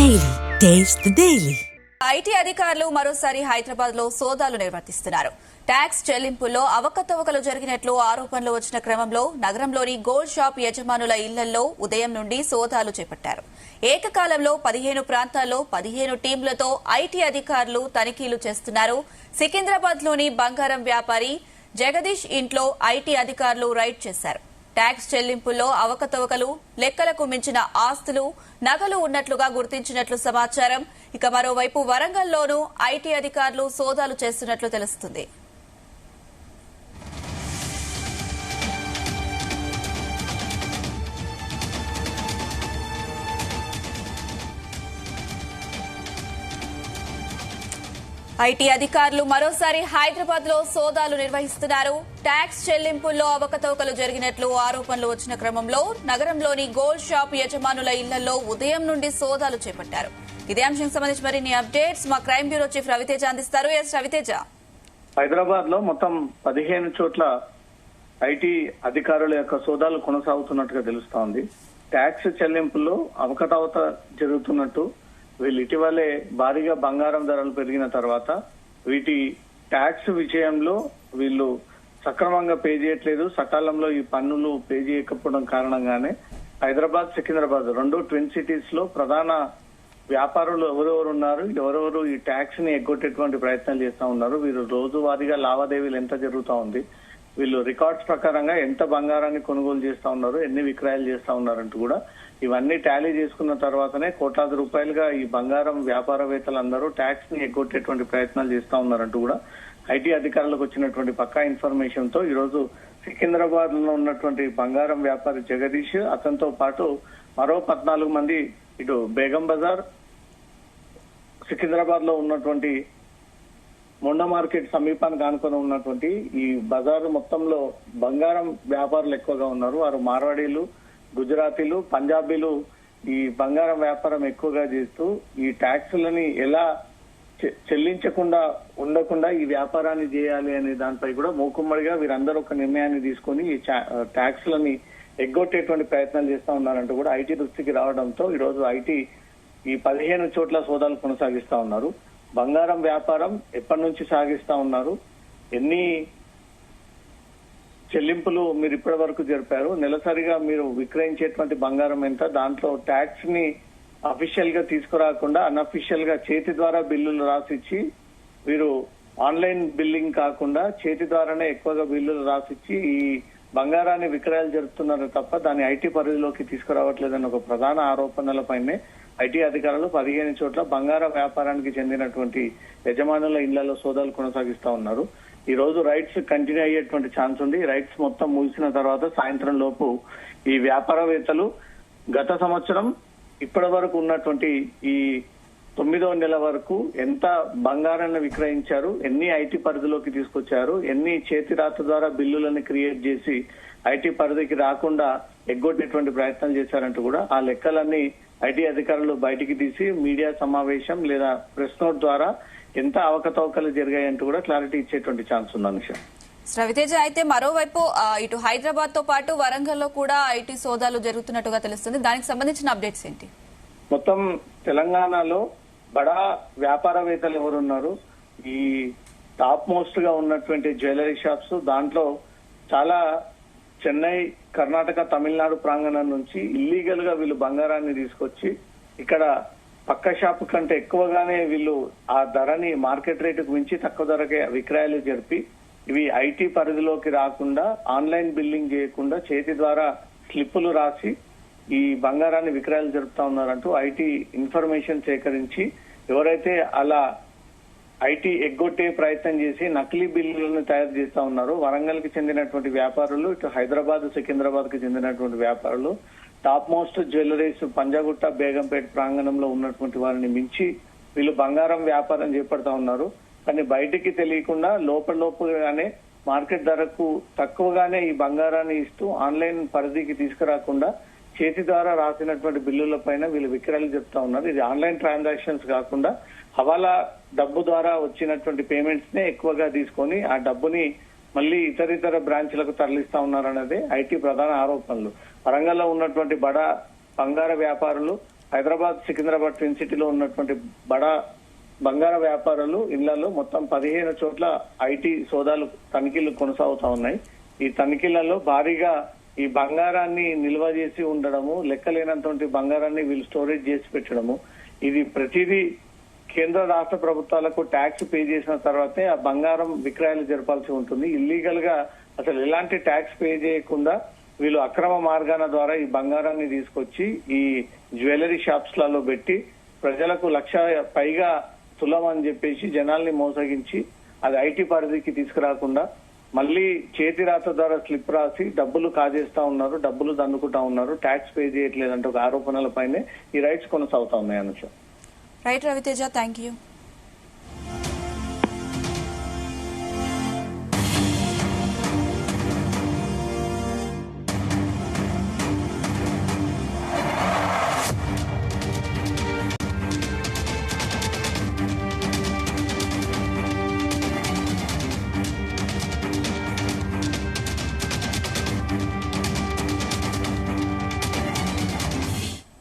Daily. Taste the Daily. IT అధికారులు మరోసారి హైదరాబాద్ లో సోదాలు నిర్వర్తిస్తున్నారు. ట్యాక్స్ చెల్లింపుల్లో అవకతవకలు జరిగినట్లు ఆరోపణలు వచ్చిన క్రమంలో నగరంలోని గోల్డ్ షాప్ యజమానుల ఇళ్లలో ఉదయం నుండి సోదాలు చేపట్టారు. ఏకకాలంలో 15 ప్రాంతాల్లో 15 టీంలతో ఐటీ అధికారులు తనిఖీలు చేస్తున్నారు. సికింద్రాబాద్ లోని బంగారం వ్యాపారి జగదీష్ ఇంట్లో ఐటీ అధికారులు రైడ్ చేశారు. ట్యాక్స్ చెల్లింపుల్లో అవకతవకలు, లెక్కలకు మించిన ఆస్తులు, నగలు ఉన్నట్లుగా గుర్తించినట్లు సమాచారం. ఇక మరోవైపు వరంగల్లోనూ ఐటీ అధికారులు సోదాలు చేస్తున్నట్లు తెలుస్తుంది. ఐటీ అధికారులు మరోసారి హైదరాబాద్ లో సోదాలు నిర్వహిస్తున్నారు. ట్యాక్స్ చెల్లింపుల్లో అవకతవకలు జరిగినట్లు ఆరోపణలు వచ్చిన క్రమంలో నగరంలోని గోల్డ్ షాప్ యజమానుల ఇళ్లలో ఉదయం నుండి సోదాలు చేపట్టారు. ఇదే అంశానికి సంబంధించి మరిన్ని అప్డేట్స్ మా క్రైమ్ బ్యూరో చీఫ్ రవితేజ అందిస్తారు. ఎస్ రవితేజ. హైదరాబాద్ లో మొత్తం 15 చోట్ల ఐటీ అధికారుల యొక్క సోదాలు కొనసాగుతున్నట్టుగా తెలుస్తోంది. ట్యాక్స్ చెల్లింపుల్లో అవకతవక జరుగుతున్నట్టు వీళ్ళు ఇటీవలే భారీగా బంగారం ధరలు పెరిగిన తర్వాత వీటి ట్యాక్స్ విషయంలో వీళ్ళు సక్రమంగా పే చేయట్లేదు, సకాలంలో ఈ పన్నులు పే చేయకపోవడం కారణంగానే హైదరాబాద్, సికింద్రాబాద్ రెండు ట్విన్ సిటీస్ లో ప్రధాన వ్యాపారులు ఎవరెవరు ఉన్నారు, ఎవరెవరు ఈ ట్యాక్స్ ని ఎగ్గొట్టేటువంటి ప్రయత్నాలు చేస్తా ఉన్నారు, వీరు రోజువారీగా లావాదేవీలు ఎంత జరుగుతా ఉంది, వీళ్ళు రికార్డ్స్ ప్రకారంగా ఎంత బంగారాన్ని కొనుగోలు చేస్తా ఉన్నారు, ఎన్ని విక్రయాలు చేస్తా ఉన్నారంటూ కూడా ఇవన్నీ టాలీ చేసుకున్న తర్వాతనే కోట్లాది రూపాయలుగా ఈ బంగారం వ్యాపారవేత్తలందరూ ట్యాక్స్ ని ఎగ్గొట్టేటువంటి ప్రయత్నాలు చేస్తా ఉన్నారంటూ కూడా ఐటీ అధికారులకు వచ్చినటువంటి పక్కా ఇన్ఫర్మేషన్ తో ఈ రోజు సికింద్రాబాద్ లో ఉన్నటువంటి బంగారం వ్యాపారి జగదీష్, అతనితో పాటు మరో 14 మంది ఇటు బేగం బజార్, సికింద్రాబాద్ లో ఉన్నటువంటి మొండ మార్కెట్ సమీపానికి ఆనుకొని ఉన్నటువంటి ఈ బజారు మొత్తంలో బంగారం వ్యాపారులు ఎక్కువగా ఉన్నారు. వారు మార్వాడీలు, గుజరాతీలు, పంజాబీలు ఈ బంగారం వ్యాపారం ఎక్కువగా చేస్తూ ఈ ట్యాక్సులని ఎలా చెల్లించకుండా ఉండకుండా ఈ వ్యాపారాన్ని చేయాలి అనే దానిపై కూడా మూకుమ్మడిగా వీరందరూ ఒక నిర్ణయాన్ని తీసుకుని ఈ ట్యాక్సులని ఎగ్గొట్టేటువంటి ప్రయత్నాలు చేస్తా ఉన్నారంటూ కూడా ఐటీ దృష్టికి రావడంతో ఈ రోజు ఐటీ ఈ 15 చోట్ల సోదాలు కొనసాగిస్తా ఉన్నారు. బంగారం వ్యాపారం ఎప్పటి నుంచి సాగిస్తా ఉన్నారు, ఎన్ని చెల్లింపులు మీరు ఇప్పటి వరకు జరిపారు, నెలసరిగా మీరు విక్రయించేటువంటి బంగారం ఎంత, దాంట్లో ట్యాక్స్ ని అఫీషియల్ గా తీసుకురాకుండా అన్అఫీషియల్ గా చేతి ద్వారా బిల్లులు రాసిచ్చి వీరు ఆన్లైన్ బిల్లింగ్ కాకుండా చేతి ద్వారానే ఎక్కువగా బిల్లులు రాసిచ్చి ఈ బంగారాన్ని విక్రయాలు జరుపుతున్నారు తప్ప దాన్ని ఐటీ పరిధిలోకి తీసుకురావట్లేదన్న ఒక ప్రధాన ఆరోపణలపైనే ఐటీ అధికారులు 15 చోట్ల బంగారం వ్యాపారానికి చెందినటువంటి యజమానుల ఇళ్లలో సోదాలు కొనసాగిస్తా ఉన్నారు. ఈ రోజు రైడ్స్ కంటిన్యూ అయ్యేటువంటి ఛాన్స్ ఉంది. రైడ్స్ మొత్తం ముగిసిన తర్వాత సాయంత్రం లోపు ఈ వ్యాపారవేత్తలు గత సంవత్సరం ఇప్పటి వరకు ఉన్నటువంటి ఈ 9వ నెల వరకు ఎంత బంగారాన్ని విక్రయించారు, ఎన్ని ఐటీ పరిధిలోకి తీసుకొచ్చారు, ఎన్ని చేతి రాత ద్వారా బిల్లులను క్రియేట్ చేసి ఐటీ పరిధికి రాకుండా ఎగ్గొట్టేటువంటి ప్రయత్నాలు చేశారంటూ కూడా ఆ లెక్కలన్నీ ఐటీ అధికారులు బయటికి తీసి మీడియా సమావేశం లేదా ప్రెస్ నోట్ ద్వారా ఎంత అవకతవకలు జరిగాయంటూ కూడా క్లారిటీ ఇచ్చేటువంటి ఛాన్స్ ఉంది అనుష. రవితేజ, అయితే మరోవైపు ఇటు హైదరాబాద్ తో పాటు వరంగల్ లో కూడా ఐటీ సోదాలు జరుగుతున్నట్టుగా తెలుస్తుంది. దానికి సంబంధించిన అప్డేట్స్ ఏంటి? మొత్తం తెలంగాణలో బడా వ్యాపారవేత్తలు ఎవరున్నారు, ఈ టాప్ మోస్ట్ గా ఉన్నటువంటి జ్యువెలరీ షాప్స్, దాంట్లో చాలా చెన్నై, కర్ణాటక, తమిళనాడు ప్రాంగణం నుంచి ఇల్లీగల్ గా వీళ్ళు బంగారాన్ని తీసుకొచ్చి ఇక్కడ పక్క షాప్ కంటే ఎక్కువగానే వీళ్ళు ఆ ధరని మార్కెట్ రేటుకు మించి తక్కువ ధరకే విక్రయాలు జరిపి ఇవి ఐటీ పరిధిలోకి రాకుండా ఆన్లైన్ బిల్లింగ్ చేయకుండా చేతి ద్వారా స్లిప్పులు రాసి ఈ బంగారాన్ని విక్రయాలు జరుపుతా ఉన్నారంటూ ఐటీ ఇన్ఫర్మేషన్ సేకరించి ఎవరైతే అలా ఐటీ ఎగ్గొట్టే ప్రయత్నం చేసి నకిలీ బిల్లులను తయారు చేస్తా ఉన్నారు, వరంగల్ కి చెందినటువంటి వ్యాపారులు, ఇటు హైదరాబాద్, సికింద్రాబాద్ కి చెందినటువంటి వ్యాపారులు, top most jewelleries Panjagutta, Begumpet ప్రాంగణంలో ఉన్నటువంటి వారిని మించి వీళ్ళు బంగారం వ్యాపారం చేపడతా ఉన్నారు. కానీ బయటికి తెలియకుండా లోపలగానే మార్కెట్ ధరకు తక్కువగానే ఈ బంగారాన్ని ఇస్తూ ఆన్లైన్ పరిధికి తీసుకురాకుండా చేతి ద్వారా రాసినటువంటి బిల్లుల పైన వీళ్ళు విక్రయాలు చెప్తా ఉన్నారు. ఇది ఆన్లైన్ ట్రాన్సాక్షన్స్ కాకుండా హవాలా డబ్బు ద్వారా వచ్చినటువంటి పేమెంట్స్ నే ఎక్కువగా తీసుకొని ఆ డబ్బుని మళ్ళీ ఇతర బ్రాంచ్లకు తరలిస్తా ఉన్నారన్నదే ఐటీ ప్రధాన ఆరోపణలు. వరంగల్లో ఉన్నటువంటి బడా బంగార వ్యాపారులు హైదరాబాద్ సికింద్రాబాద్ ట్విన్ సిటీలో ఉన్నటువంటి బడా బంగార వ్యాపారులు ఇళ్లలో మొత్తం 15 చోట్ల ఐటీ సోదాలు తనిఖీలు కొనసాగుతా ఉన్నాయి. ఈ తనిఖీలలో భారీగా ఈ బంగారాన్ని నిల్వ చేసి ఉండడము, లెక్కలేనంత బంగారాన్ని వీళ్ళు స్టోరేజ్ చేసి పెట్టడము, ఇది ప్రతిదీ కేంద్ర రాష్ట్ర ప్రభుత్వాలకు ట్యాక్స్ పే చేసిన తర్వాతే ఆ బంగారం విక్రయాలు జరపాల్సి ఉంటుంది. ఇల్లీగల్ గా అసలు ఎలాంటి ట్యాక్స్ పే చేయకుండా వీళ్ళు అక్రమ మార్గాల ద్వారా ఈ బంగారాన్ని తీసుకొచ్చి ఈ జ్యువెలరీ షాప్స్ లలో పెట్టి ప్రజలకు 1,00,000 పైగా తులం అని చెప్పేసి జనాల్ని మోసగించి అది ఐటీ పరిధికి తీసుకురాకుండా మళ్ళీ చేతి రాత ద్వారా స్లిప్ రాసి డబ్బులు కాజేస్తా ఉన్నారు, డబ్బులు దండుకుంటా ఉన్నారు, ట్యాక్స్ పే చేయట్లేదంటే ఒక ఆరోపణలపైనే ఈ రైట్స్ కొనసాగుతా ఉన్నాయి Anusha. Right Ravi Teja, thank you.